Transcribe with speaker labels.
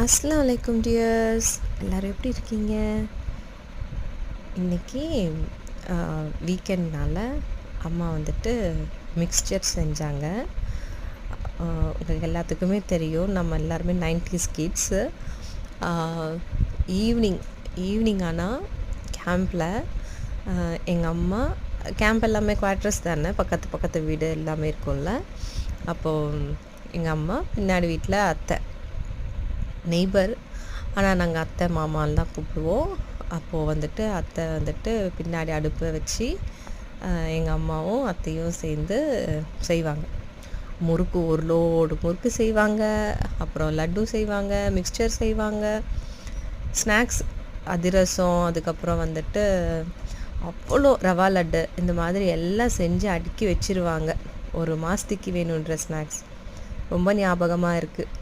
Speaker 1: அஸ்ஸலாமு அலைக்கும் டியர்ஸ், எல்லோரும் எப்படி இருக்கீங்க? இன்றைக்கி வீக்கெண்ட்னால் அம்மா வந்துட்டு மிக்ஸ்சர் செஞ்சாங்க. உங்களுக்கு எல்லாத்துக்குமே தெரியும், நம்ம எல்லாருமே 90s கிட்ஸு. ஈவினிங் ஆனால் கேம்பில் எங்கள் அம்மா கேம்ப் எல்லாமே குவார்ட்டர்ஸ் தானே, பக்கத்து வீடு எல்லாமே இருக்கும்ல. அப்போது எங்கள் அம்மா பின்னாடி வீட்டில் அத்தை நெய்பர், ஆனால் நாங்கள் அத்தை மாமான்னு தான் கூப்பிடுவோம். அப்போது வந்துட்டு அத்தை வந்துட்டு பின்னாடி அடுப்பை வச்சு எங்கள் அம்மாவும் அத்தையும் சேர்ந்து செய்வாங்க. முறுக்கு ஒரு லோடு முறுக்கு செய்வாங்க, அப்புறம் லட்டு செய்வாங்க, மிக்ஸ்சர் செய்வாங்க, ஸ்நாக்ஸ் அதிரசம், அதுக்கப்புறம் வந்துட்டு அவ்வளோ ரவா லட்டு, இந்த மாதிரி எல்லாம் செஞ்சு அடுக்கி வச்சுருவாங்க. ஒரு மாதத்துக்கு வேணுன்ற ஸ்நாக்ஸ் ரொம்ப ஞாபகமாக இருக்குது.